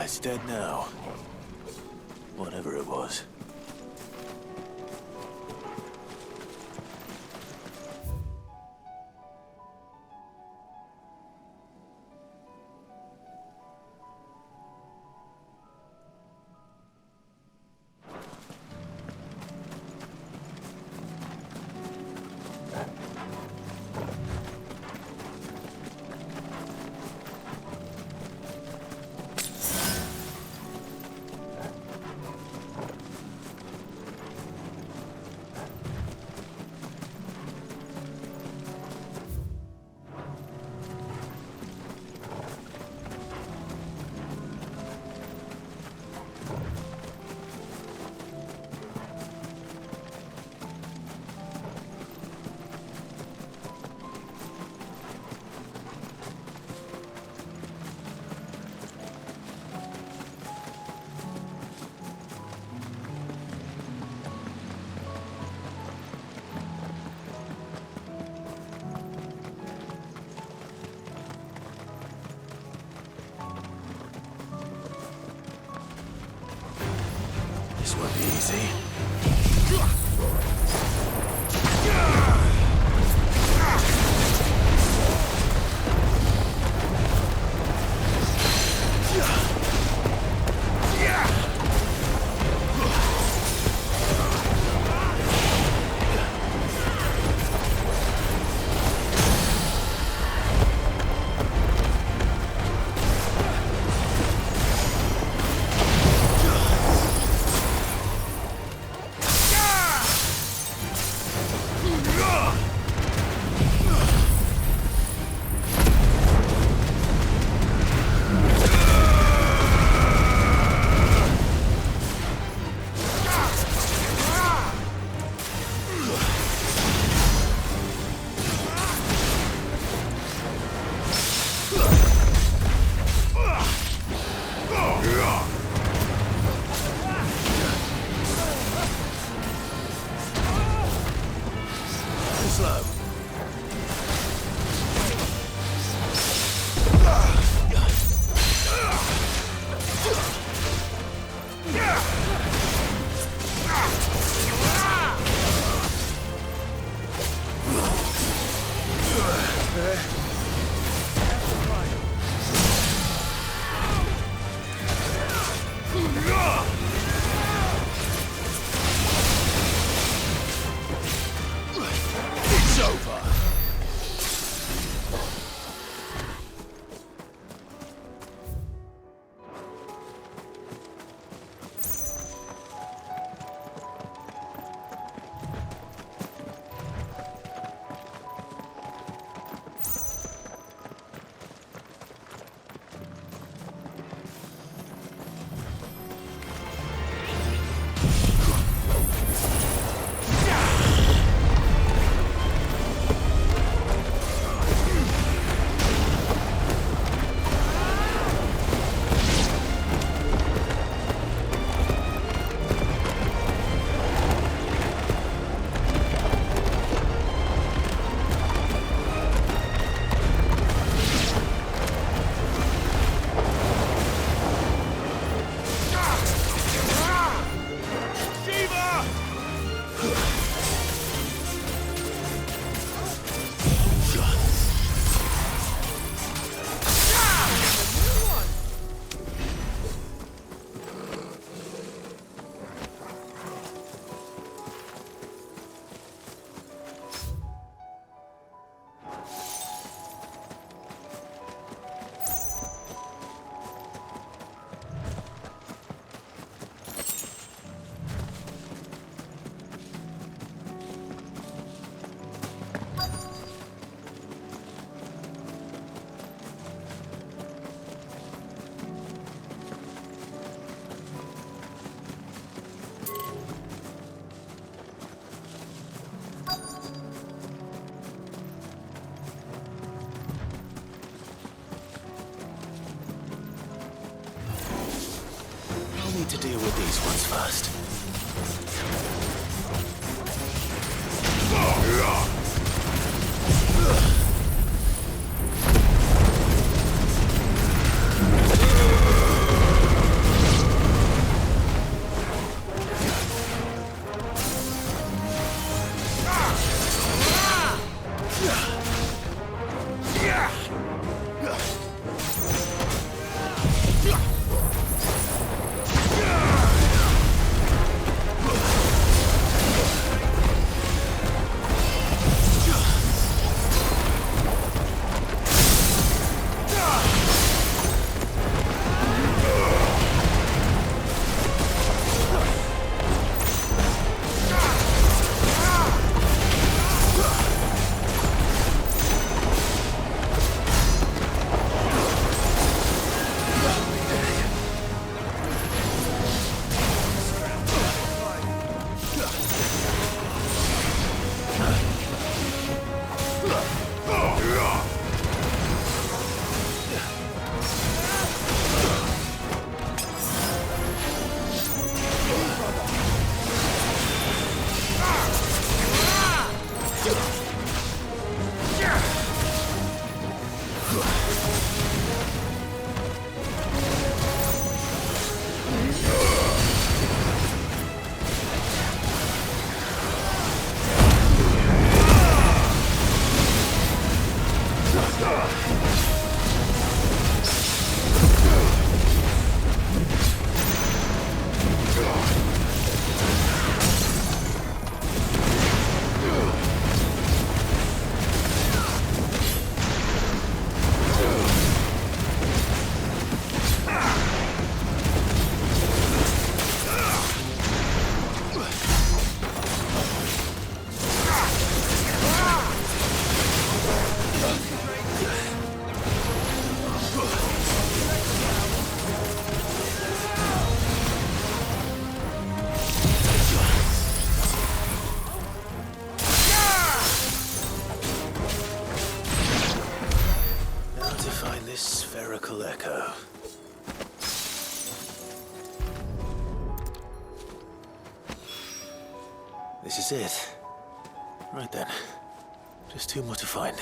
Blight's dead now. Whatever it was. This won't be easy. To deal with these ones first. This is it. Right then. Just two more to find.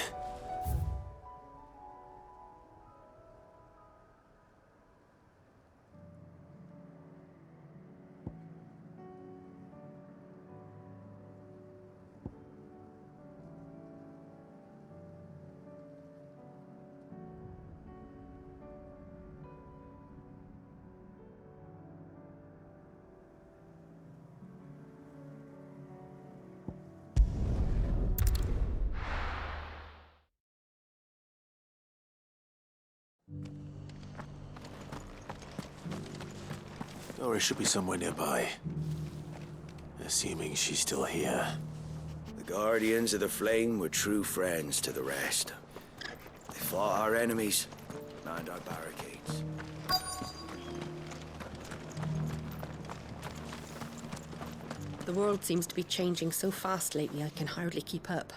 Doris should be somewhere nearby. Assuming she's still here. The Guardians of the Flame were true friends to the rest. They fought our enemies, manned our barricades. The world seems to be changing so fast lately I can hardly keep up.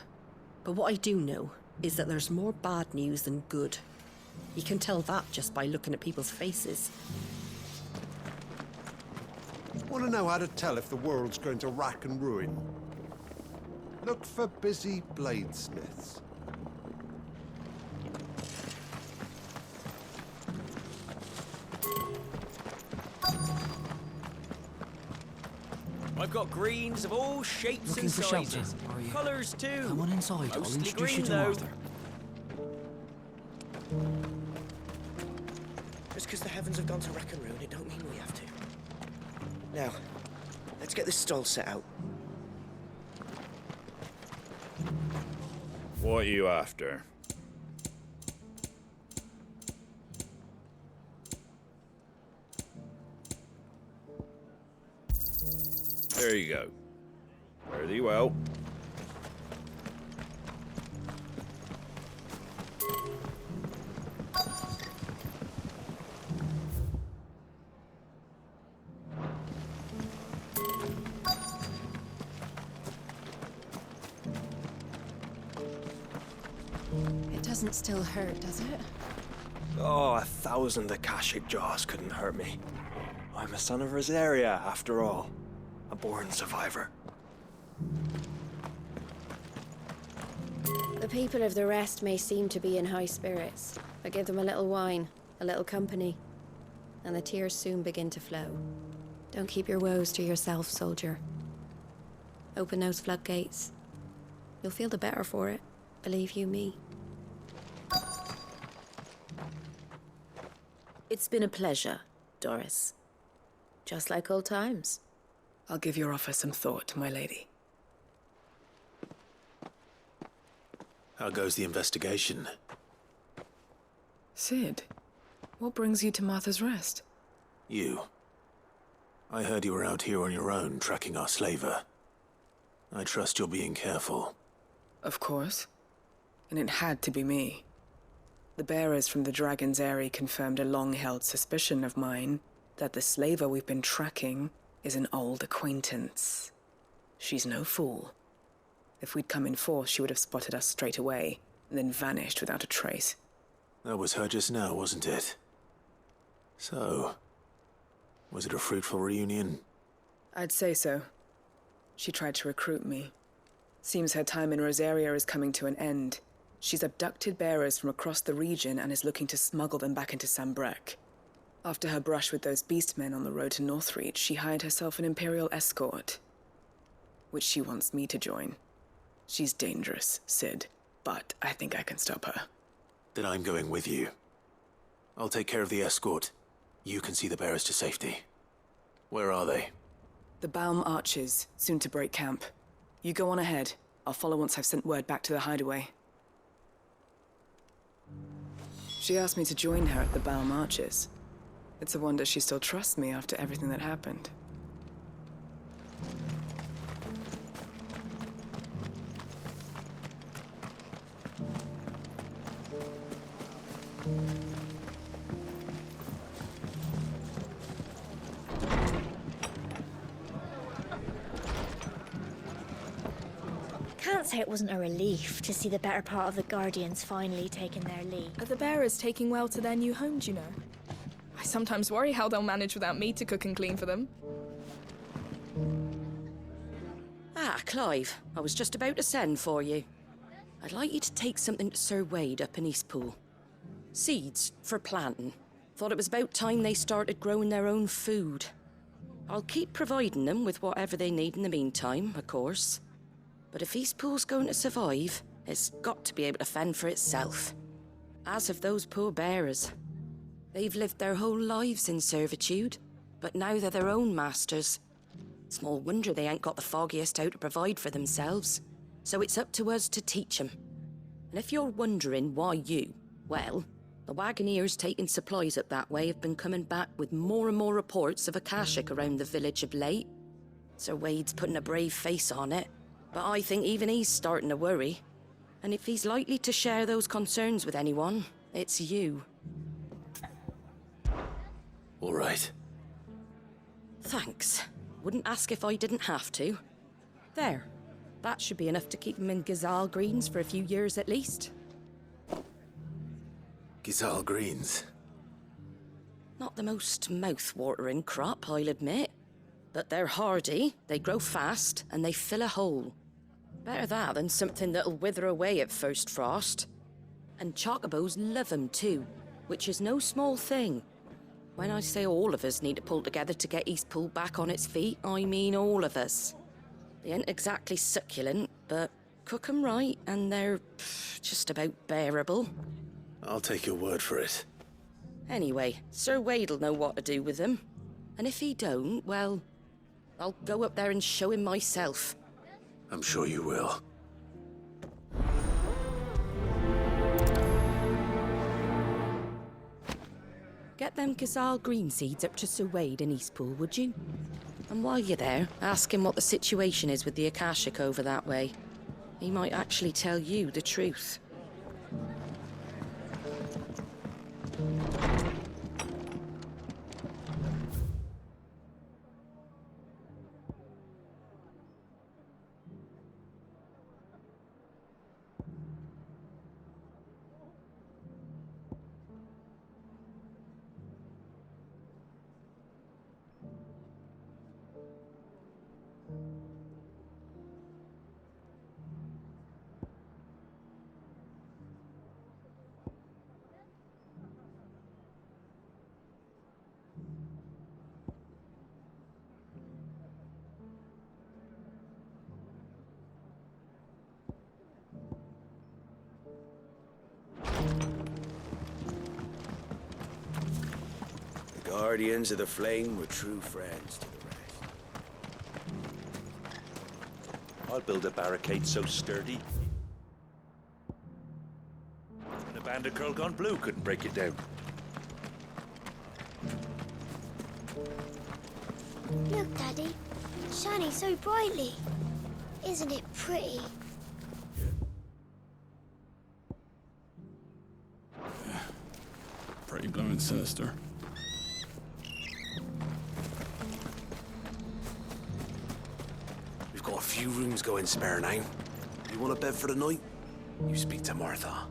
But what I do know is that there's more bad news than good. You can tell that just by looking at people's faces. Want to know how to tell if the world's going to rack and ruin? Look for busy bladesmiths. I've got greens of all shapes Looking and for sizes. shelter, are you? Colours too. Come on inside, I'll Mostly introduce you green, to though. Arthur. Just because the heavens have gone to rack and ruin, it don't mean we have to. Now, let's get this stall set out. What are you after? There you go. Fare thee well. It doesn't still hurt, does it? Oh, 1,000 Akashic jaws couldn't hurt me. I'm a son of Rosaria, after all. A born survivor. The people of the rest may seem to be in high spirits, but give them a little wine, a little company, and the tears soon begin to flow. Don't keep your woes to yourself, soldier. Open those floodgates. You'll feel the better for it, believe you me. It's been a pleasure, Doris. Just like old times. I'll give your offer some thought, my lady. How goes the investigation? Sid, what brings you to Martha's Rest? You. I heard you were out here on your own, tracking our slaver. I trust you're being careful. Of course. And it had to be me. The bearers from the Dragon's Eyrie confirmed a long-held suspicion of mine that the slaver we've been tracking is an old acquaintance. She's no fool. If we'd come in force, she would have spotted us straight away, and then vanished without a trace. That was her just now, wasn't it? So, was it a fruitful reunion? I'd say so. She tried to recruit me. Seems her time in Rosaria is coming to an end. She's abducted bearers from across the region and is looking to smuggle them back into Sambrec. After her brush with those beastmen on the road to Northreach, she hired herself an Imperial escort, which she wants me to join. She's dangerous, Sid, but I think I can stop her. Then I'm going with you. I'll take care of the escort. You can see the bearers to safety. Where are they? The Baum Archers, soon to break camp. You go on ahead. I'll follow once I've sent word back to the hideaway. She asked me to join her at the Baum Archers. It's a wonder she still trusts me after everything that happened. Can't say it wasn't a relief to see the better part of the Guardians finally taking their lead. Are the bearers taking well to their new home, do you know? I sometimes worry how they'll manage without me to cook and clean for them. Ah, Clive, I was just about to send for you. I'd like you to take something to Sir Wade up in Eastpool. Seeds for planting. Thought it was about time they started growing their own food. I'll keep providing them with whatever they need in the meantime, of course. But if Eastpool's going to survive, it's got to be able to fend for itself. As have those poor bearers. They've lived their whole lives in servitude, but now they're their own masters. Small wonder they ain't got the foggiest how to provide for themselves. So it's up to us to teach them. And if you're wondering why you, well, the Wagoneers taking supplies up that way have been coming back with more and more reports of Akashic around the village of late. Sir Wade's putting a brave face on it, but I think even he's starting to worry. And if he's likely to share those concerns with anyone, it's you. All right. Thanks. Wouldn't ask if I didn't have to. There. That should be enough to keep him in Gazal Greens for a few years at least. Gazal Greens. Not the most mouth-watering crop, I'll admit. But they're hardy, they grow fast, and they fill a hole. Better that than something that'll wither away at first frost. And Chocobos love 'em too, which is no small thing. When I say all of us need to pull together to get Eastpool back on its feet, I mean all of us. They ain't exactly succulent, but cook 'em right and they're just about bearable. I'll take your word for it. Anyway, Sir Wade'll know what to do with them. And if he don't, well, I'll go up there and show him myself. I'm sure you will. Get them Gazal green seeds up to Sir Wade in Eastpool, would you? And while you're there, ask him what the situation is with the Akashic over that way. He might actually tell you the truth. The Guardians of the Flame were true friends to the rest. I'll build a barricade so sturdy. And a band of Curl Gone Blue couldn't break it down. Look, Daddy. Shining so brightly. Isn't it pretty? Pretty blooming sinister. We've got a few rooms going spare now. You want a bed for the night? You speak to Martha.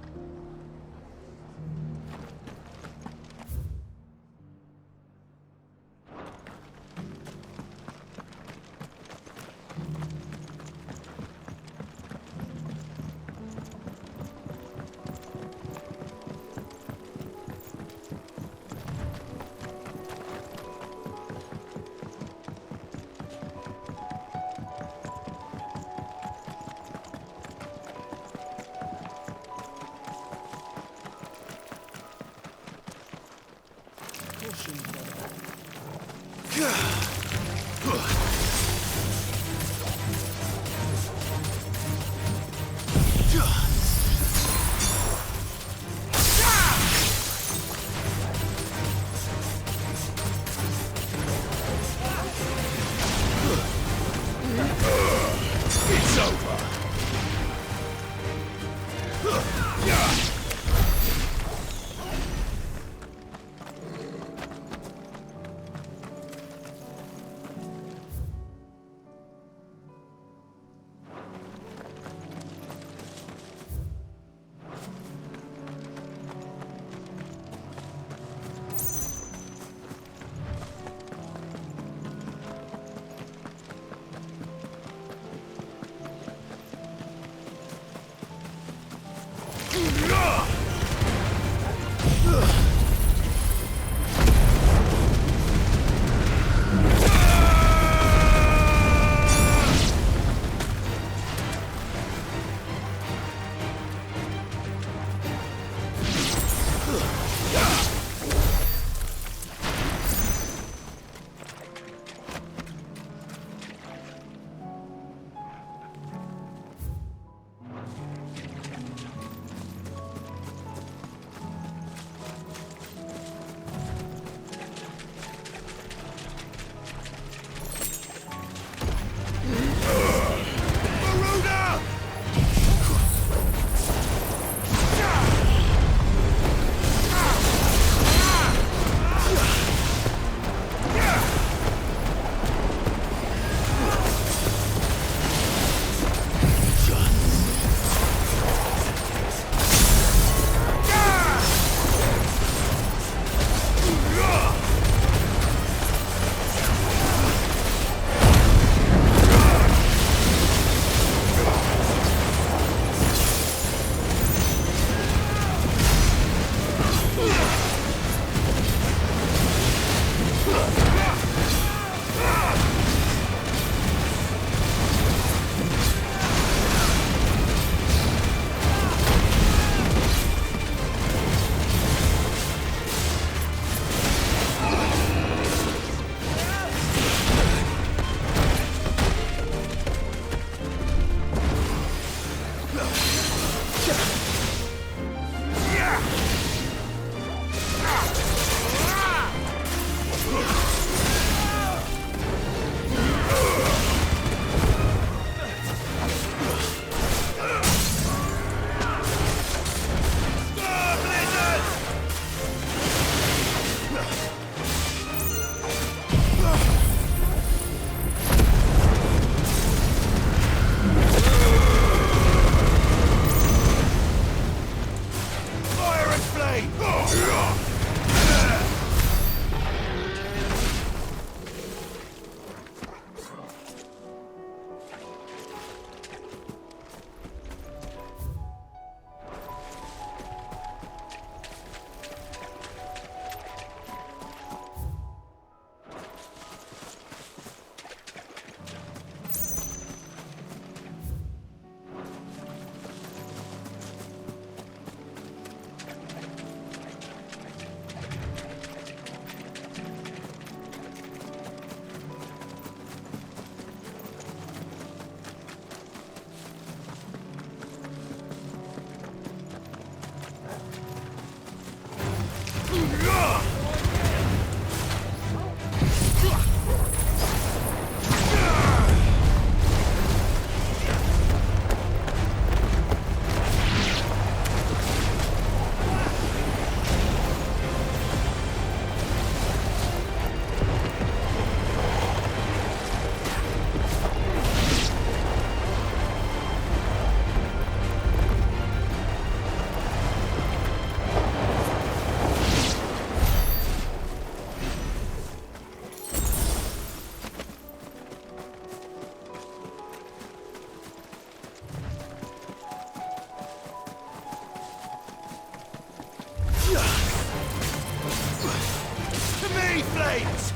It's over. Free flames!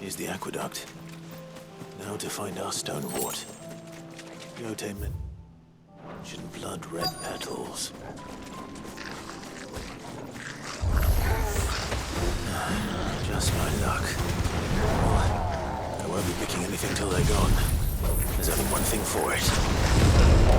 Here's the aqueduct. Now to find our stonewort. Yotainment. Ancient blood red petals. Just my luck. I won't be picking anything till they're gone. There's only one thing for it.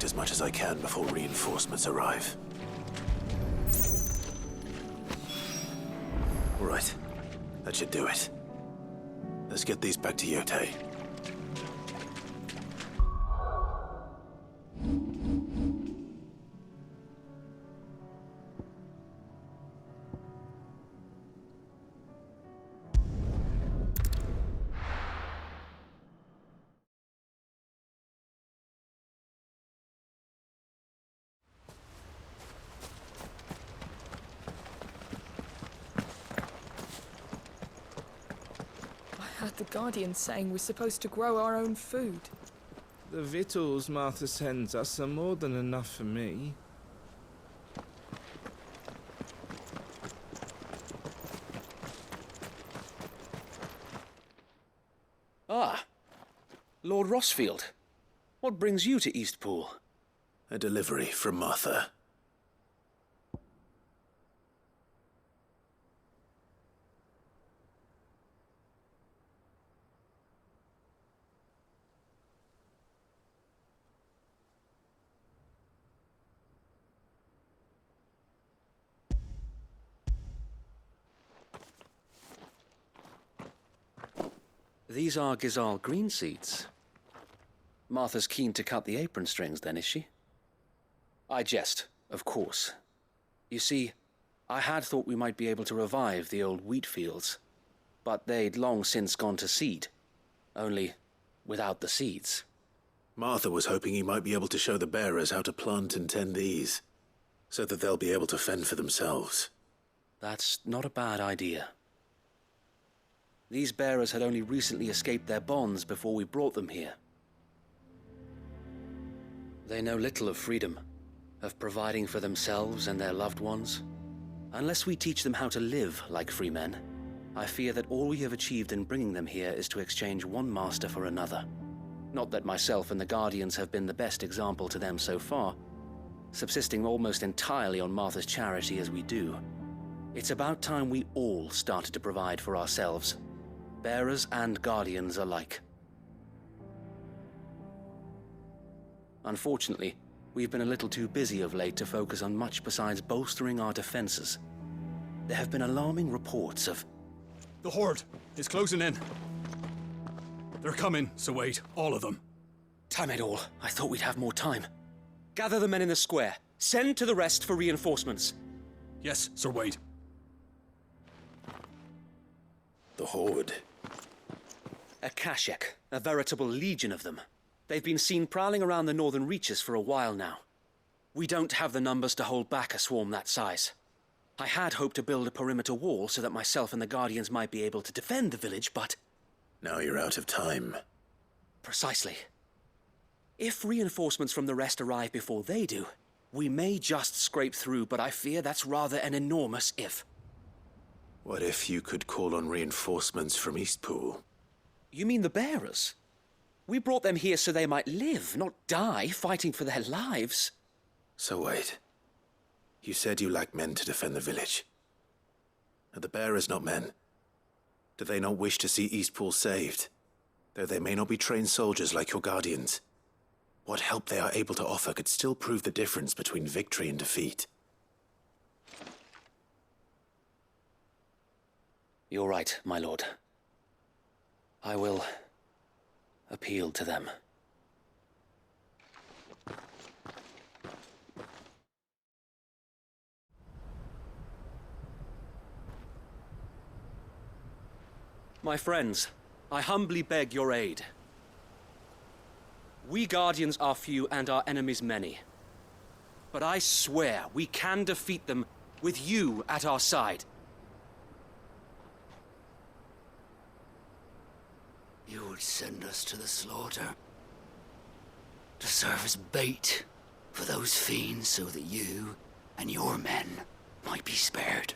As much as I can before reinforcements arrive. Right. That should do it. Let's get these back to Yotei. The Guardian saying we're supposed to grow our own food. The victuals Martha sends us are more than enough for me. Ah, Lord Rosfield. What brings you to Eastpool? A delivery from Martha. These are Gizal green seeds. Martha's keen to cut the apron strings then, is she? I jest, of course. You see, I had thought we might be able to revive the old wheat fields, but they'd long since gone to seed, only without the seeds. Martha was hoping he might be able to show the bearers how to plant and tend these, so that they'll be able to fend for themselves. That's not a bad idea. These bearers had only recently escaped their bonds before we brought them here. They know little of freedom, of providing for themselves and their loved ones. Unless we teach them how to live like free men, I fear that all we have achieved in bringing them here is to exchange one master for another. Not that myself and the Guardians have been the best example to them so far, subsisting almost entirely on Martha's charity as we do. It's about time we all started to provide for ourselves, bearers and Guardians alike. Unfortunately, we've been a little too busy of late to focus on much besides bolstering our defenses. There have been alarming reports of... The Horde is closing in. They're coming, so wait, all of them. Damn it all, I thought we'd have more time. Gather the men in the square. Send to the rest for reinforcements. Yes, Sir Wade. The Horde. A Kashek, a veritable legion of them. They've been seen prowling around the northern reaches for a while now. We don't have the numbers to hold back a swarm that size. I had hoped to build a perimeter wall so that myself and the Guardians might be able to defend the village, but... Now you're out of time. Precisely. If reinforcements from the rest arrive before they do, we may just scrape through, but I fear that's rather an enormous if. What if you could call on reinforcements from Eastpool? You mean the bearers? We brought them here so they might live, not die fighting for their lives. So wait. You said you lack men to defend the village. Are the bearers not men? Do they not wish to see Eastpool saved? Though they may not be trained soldiers like your Guardians, what help they are able to offer could still prove the difference between victory and defeat. You're right, my lord. I will appeal to them. My friends, I humbly beg your aid. We Guardians are few and our enemies many. But I swear we can defeat them with you at our side. You would send us to the slaughter, to serve as bait for those fiends so that you and your men might be spared.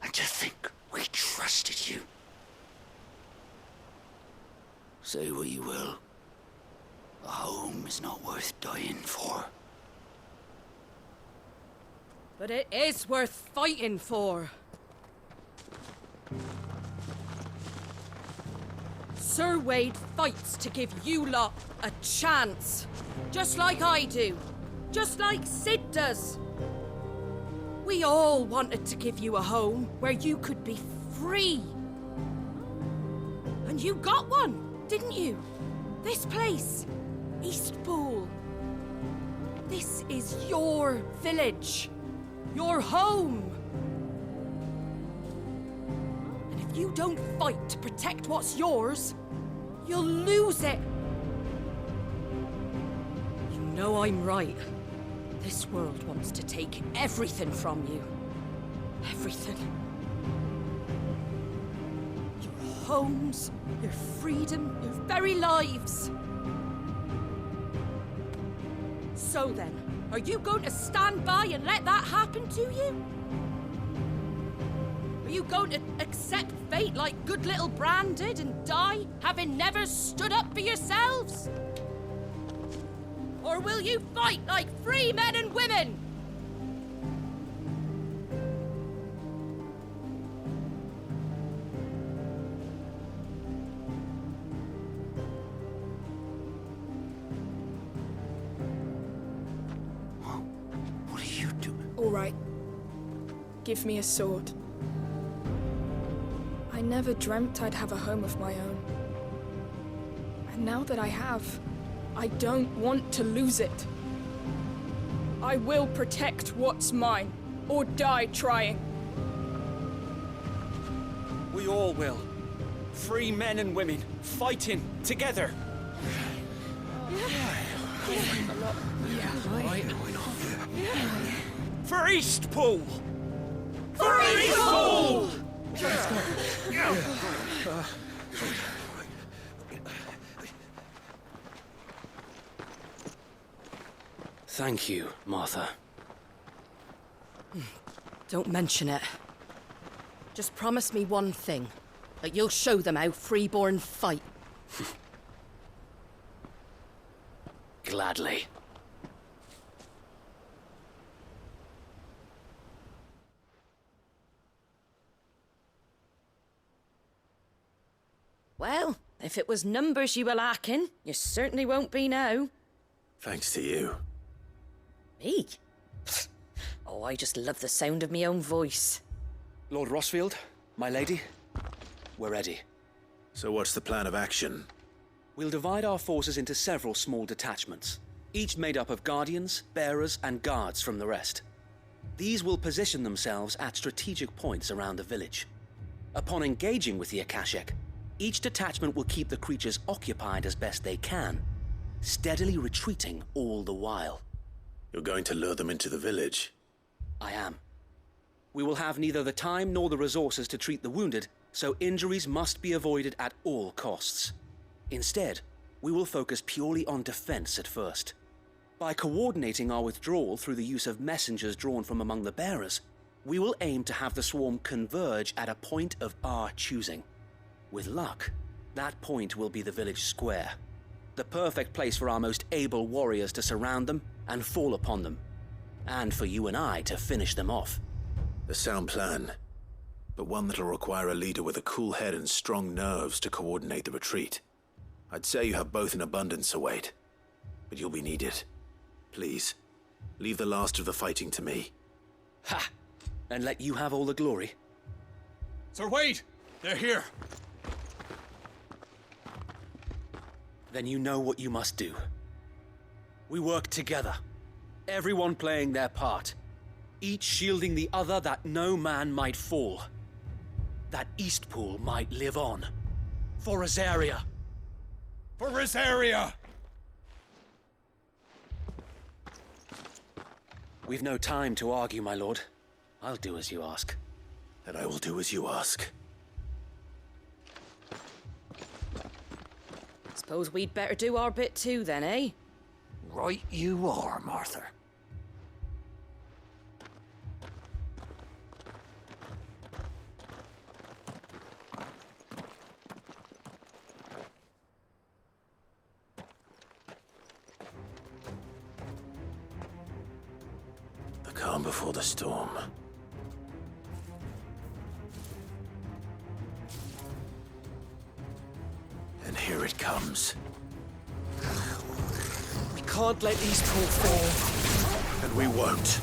And to think we trusted you. Say what you will, a home is not worth dying for. But it is worth fighting for. Sir Wade fights to give you lot a chance. Just like I do. Just like Sid does. We all wanted to give you a home where you could be free. And you got one, didn't you? This place, Eastpool. This is your village. Your home. And if you don't fight to protect what's yours, you'll lose it. You know I'm right. This world wants to take everything from you. Everything. Your homes, your freedom, your very lives. So then, are you going to stand by and let that happen to you? Are you going to accept fate like good little Bran did and die, having never stood up for yourselves? Or will you fight like free men and women? What are you doing? All right. Give me a sword. I never dreamt I'd have a home of my own. And now that I have, I don't want to lose it. I will protect what's mine, or die trying. We all will. Free men and women, fighting together. For Eastpool! For Eastpool! Thank you, Martha. Don't mention it. Just promise me one thing. That you'll show them how freeborn fight. Gladly. Well, if it was numbers you were lacking, you certainly won't be now. Thanks to you. Me? Oh, I just love the sound of my own voice. Lord Rosfield, my lady, we're ready. So what's the plan of action? We'll divide our forces into several small detachments, each made up of guardians, bearers, and guards from the rest. These will position themselves at strategic points around the village. Upon engaging with the Akashic, each detachment will keep the creatures occupied as best they can, steadily retreating all the while. You're going to lure them into the village? I am. We will have neither the time nor the resources to treat the wounded, so injuries must be avoided at all costs. Instead, we will focus purely on defense at first. By coordinating our withdrawal through the use of messengers drawn from among the bearers, we will aim to have the swarm converge at a point of our choosing. With luck, that point will be the village square, the perfect place for our most able warriors to surround them and fall upon them, and for you and I to finish them off. A sound plan, but one that'll require a leader with a cool head and strong nerves to coordinate the retreat. I'd say you have both in abundance, Sir Wade, but you'll be needed. Please, leave the last of the fighting to me. Ha! And let you have all the glory. Sir Wade! They're here! Then you know what you must do. We work together, everyone playing their part, each shielding the other that no man might fall, that Eastpool might live on. For Rosaria! For Rosaria! We've no time to argue, my lord. I'll do as you ask. And I will do as you ask. Suppose we'd better do our bit too then, eh? Right you are, Martha. The calm before the storm. And here it comes. We can't let Eastpool fall. And we won't.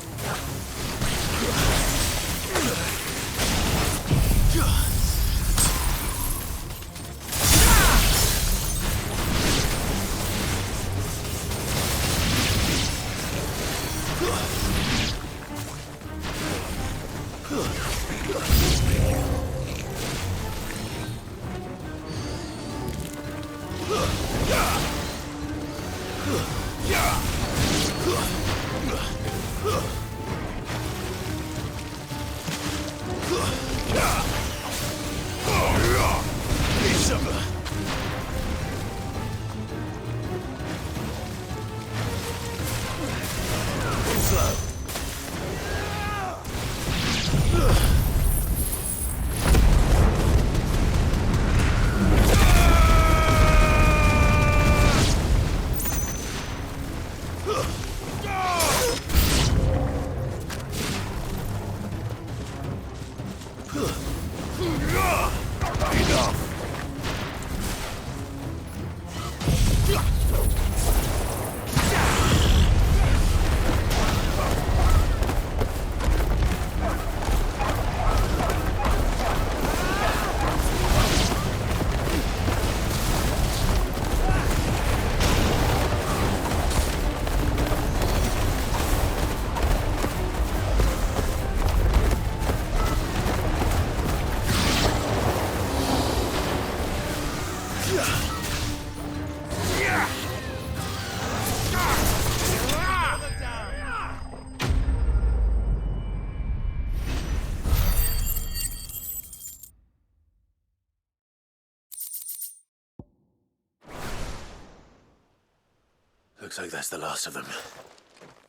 Looks like that's the last of them.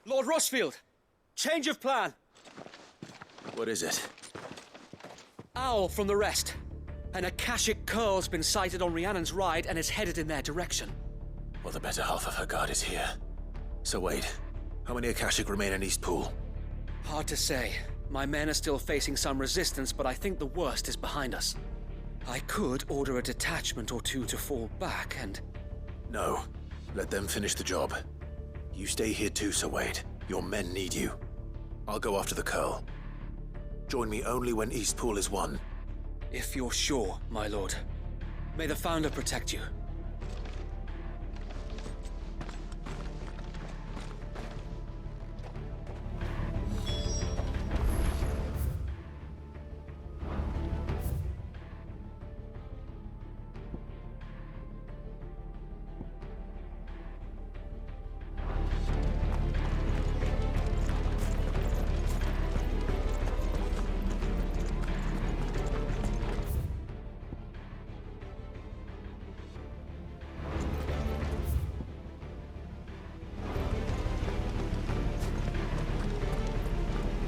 Lord Rosfield! Change of plan! What is it? Owl from the rest. An Akashic curl's been sighted on Rhiannon's ride and is headed in their direction. Well, the better half of her guard is here. So wait, how many Akashic remain in East Pool? Hard to say. My men are still facing some resistance, but I think the worst is behind us. I could order a detachment or two to fall back and... No. Let them finish the job. You stay here too, Sir Wade. Your men need you. I'll go after the curl. Join me only when East Pool is won. If you're sure, my lord. May the Founder protect you.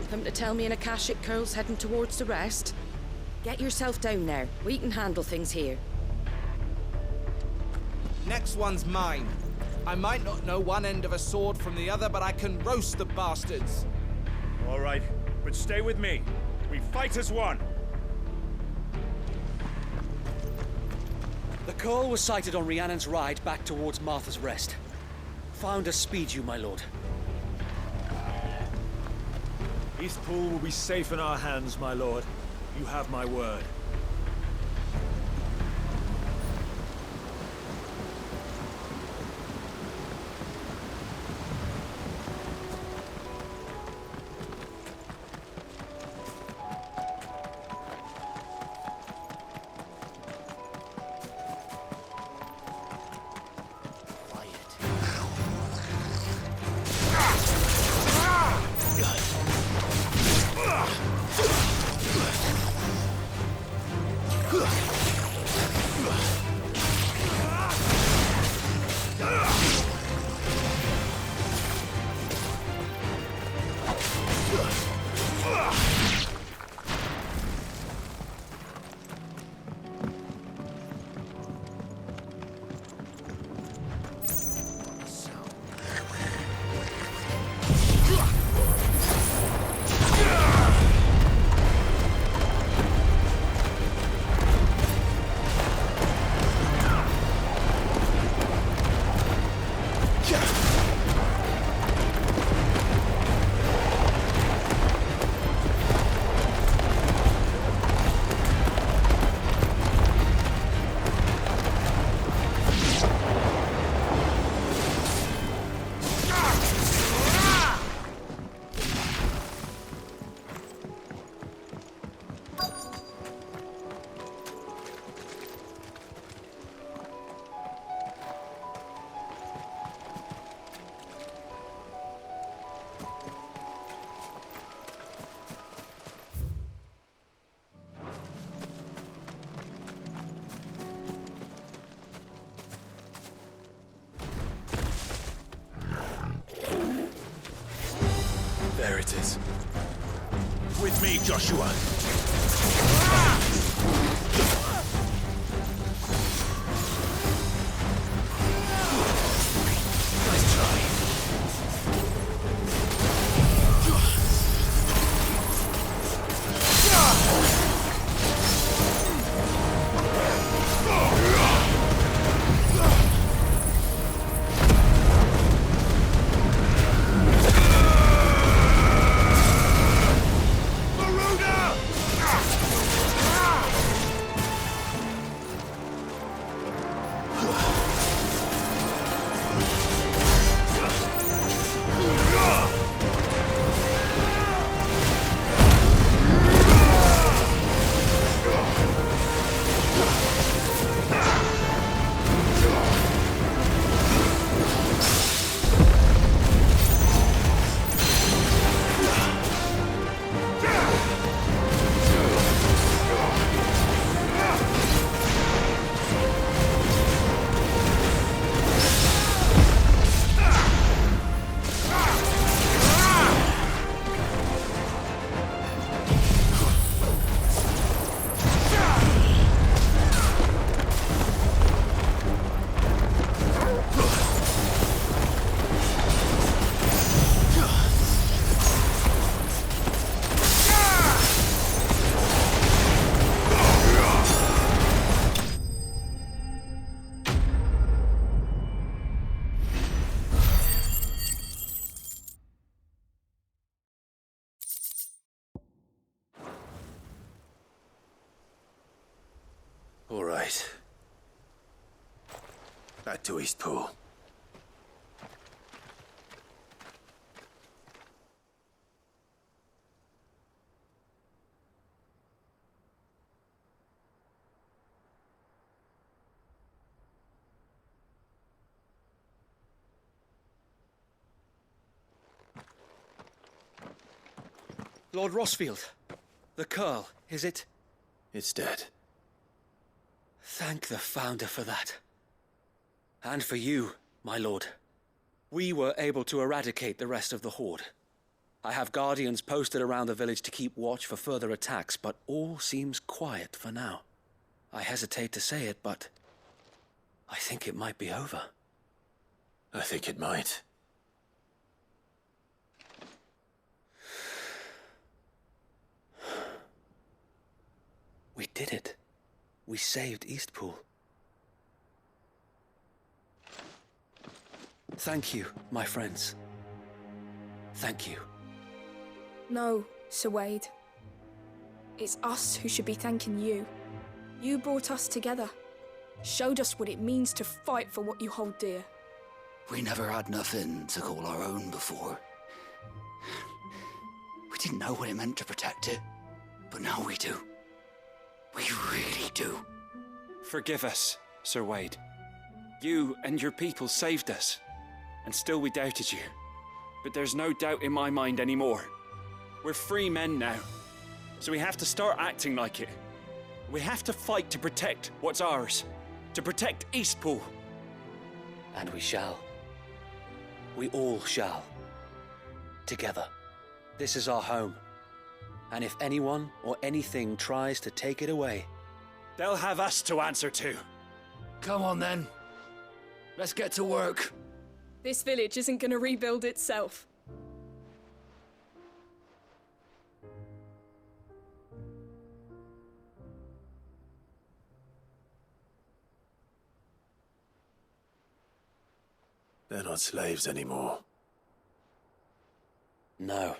Come to tell me an Akashic curl's heading towards the rest? Get yourself down there. We can handle things here. Next one's mine. I might not know one end of a sword from the other, but I can roast the bastards. All right, but stay with me. We fight as one. The curl was sighted on Rhiannon's ride back towards Martha's Rest. Founder speed you, my lord. East Pool will be safe in our hands, my lord. You have my word. There it is. With me, Joshua. Nice try. right. Back to Eastpool. Lord Rosfield, the Curl, is it? It's dead. Thank the Founder for that. And for you, my lord. We were able to eradicate the rest of the Horde. I have guardians posted around the village to keep watch for further attacks, but all seems quiet for now. I hesitate to say it, but I think it might be over. I think it might. We did it. We saved Eastpool. Thank you, my friends. Thank you. No, Sir Wade. It's us who should be thanking you. You brought us together. Showed us what it means to fight for what you hold dear. We never had nothing to call our own before. We didn't know what it meant to protect it, but now we do. We really do. Forgive us, Sir Wade. You and your people saved us, and still we doubted you. But there's no doubt in my mind anymore. We're free men now, so we have to start acting like it. We have to fight to protect what's ours, to protect Eastpool. And we shall. We all shall. Together. This is our home. And if anyone or anything tries to take it away, they'll have us to answer to. Come on then. Let's get to work. This village isn't going to rebuild itself. They're not slaves anymore. No.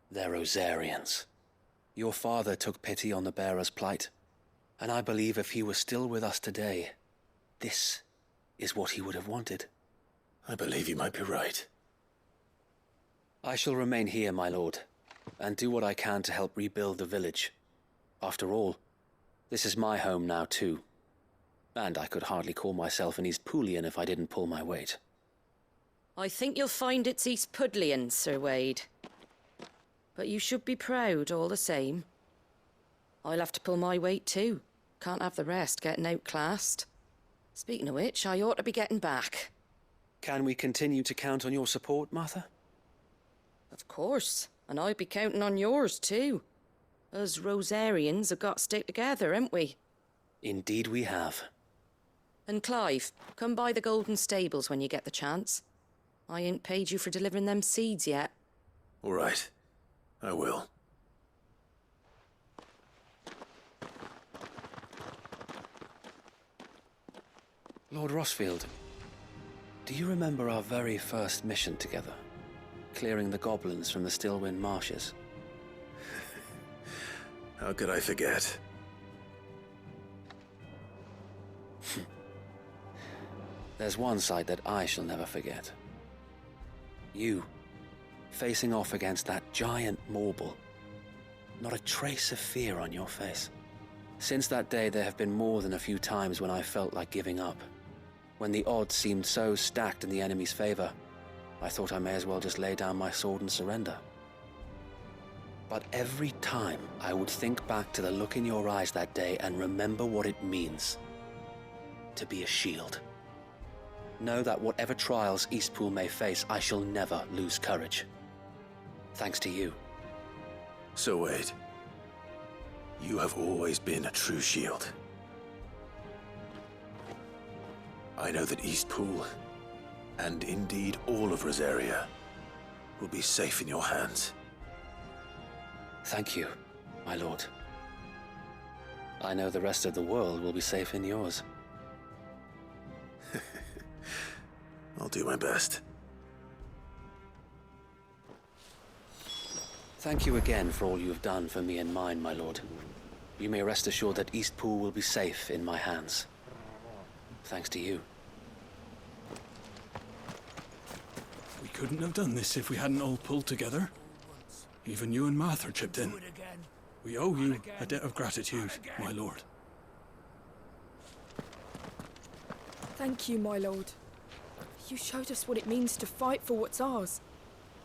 They're Rosarians. Your father took pity on the bearer's plight, and I believe if he were still with us today, this is what he would have wanted. I believe you might be right. I shall remain here, my lord, and do what I can to help rebuild the village. After all, this is my home now too, and I could hardly call myself an Eastpoolian if I didn't pull my weight. I think you'll find it's Eastpudlian, Sir Wade. But you should be proud all the same. I'll have to pull my weight too. Can't have the rest getting outclassed. Speaking of which, I ought to be getting back. Can we continue to count on your support, Martha? Of course, and I'll be counting on yours too. Us Rosarians have got to stick together, haven't we? Indeed we have. And Clive, come by the Golden Stables when you get the chance. I ain't paid you for delivering them seeds yet. All right. I will. Lord Rosfield, do you remember our very first mission together? Clearing the goblins from the Stillwind Marshes? How could I forget? There's one sight that I shall never forget. You, facing off against that giant Morble. Not a trace of fear on your face. Since that day, there have been more than a few times when I felt like giving up. When the odds seemed so stacked in the enemy's favor, I thought I may as well just lay down my sword and surrender. But every time I would think back to the look in your eyes that day and remember what it means to be a shield. Know that whatever trials Eastpool may face, I shall never lose courage. Thanks to you. So Wade, you have always been a true shield. I know that Eastpool, and indeed all of Rosaria, will be safe in your hands. Thank you, my lord. I know the rest of the world will be safe in yours. I'll do my best. Thank you again for all you have done for me and mine, my lord. You may rest assured that Eastpool will be safe in my hands. Thanks to you. We couldn't have done this if we hadn't all pulled together. Even you and Martha chipped in. We owe you a debt of gratitude, my lord. Thank you, my lord. You showed us what it means to fight for what's ours,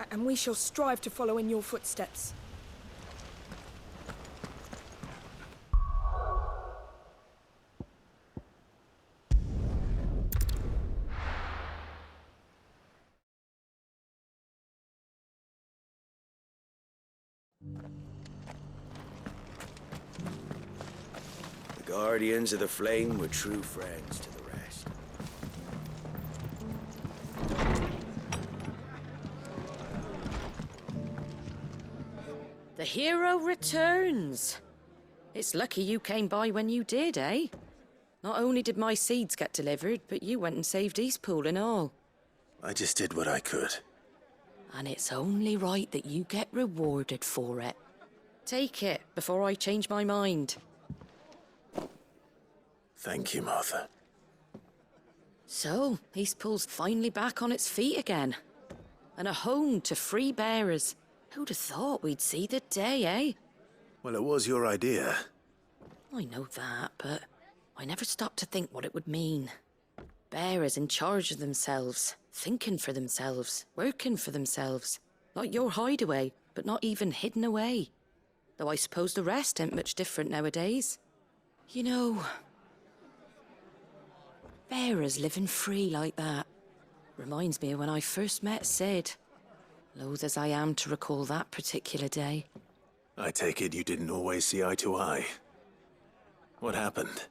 and we shall strive to follow in your footsteps. The Guardians of the Flame were true friends to the rest. The hero returns. It's lucky you came by when you did, eh? Not only did my seeds get delivered, but you went and saved Eastpool and all. I just did what I could. And it's only right that you get rewarded for it. Take it before I change my mind. Thank you, Martha. So, Eastpool's finally back on its feet again. And a home to free bearers. Who'd have thought we'd see the day, eh? Well, it was your idea. I know that, but I never stopped to think what it would mean. Bearers in charge of themselves, thinking for themselves, working for themselves. Like your hideaway, but not even hidden away. Though I suppose the rest ain't much different nowadays. You know, bearers living free like that reminds me of when I first met Sid. Loath as I am to recall that particular day. I take it you didn't always see eye to eye. What happened?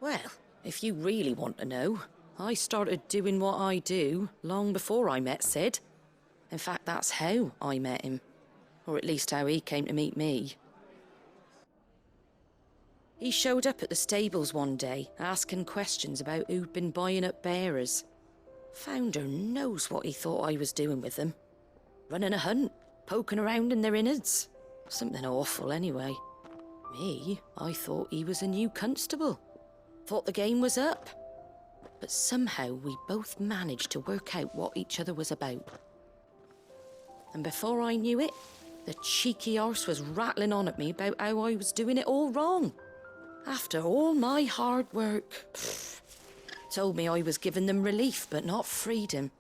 Well, if you really want to know, I started doing what I do long before I met Sid. In fact, that's how I met him. Or at least how he came to meet me. He showed up at the stables one day, asking questions about who'd been buying up bearers. Founder knows what he thought I was doing with them. Running a hunt, poking around in their innards. Something awful, anyway. Me, I thought he was a new constable. Thought the game was up. But somehow we both managed to work out what each other was about. And before I knew it, the cheeky arse was rattling on at me about how I was doing it all wrong. After all my hard work. Told me I was giving them relief, but not freedom.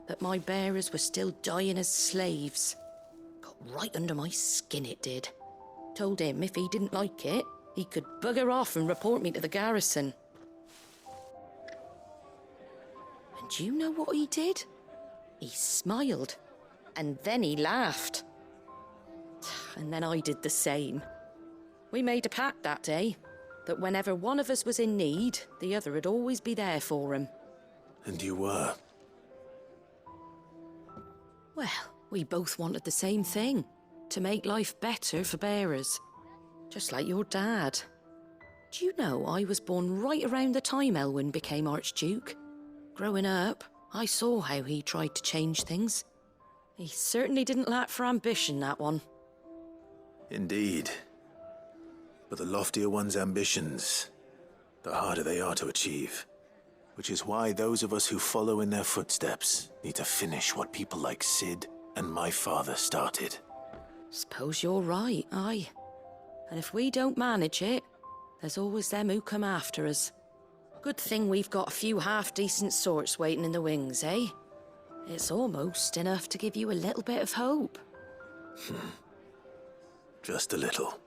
That my bearers were still dying as slaves. Got right under my skin, it did. Told him if he didn't like it, he could bugger off and report me to the garrison. And do you know what he did? He smiled. And then he laughed. And then I did the same. We made a pact that day, that whenever one of us was in need, the other would always be there for him. And you were? Well, we both wanted the same thing. To make life better for bearers. Just like your dad. Do you know I was born right around the time Elwyn became Archduke? Growing up, I saw how he tried to change things. He certainly didn't lack for ambition, that one. Indeed. But the loftier one's ambitions, the harder they are to achieve. Which is why those of us who follow in their footsteps need to finish what people like Sid and my father started. Suppose you're right, aye. And if we don't manage it, there's always them who come after us. Good thing we've got a few half-decent sorts waiting in the wings, eh? It's almost enough to give you a little bit of hope. Just a little.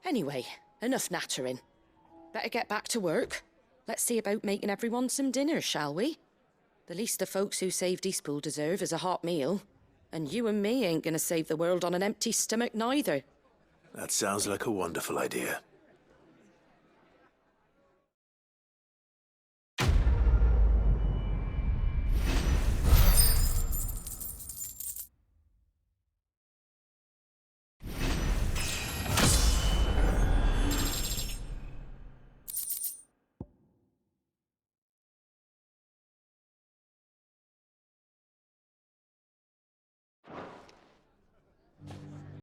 Anyway, enough nattering. Better get back to work. Let's see about making everyone some dinner, shall we? The least the folks who saved Eastpool deserve is a hot meal. And you and me ain't gonna save the world on an empty stomach neither. That sounds like a wonderful idea.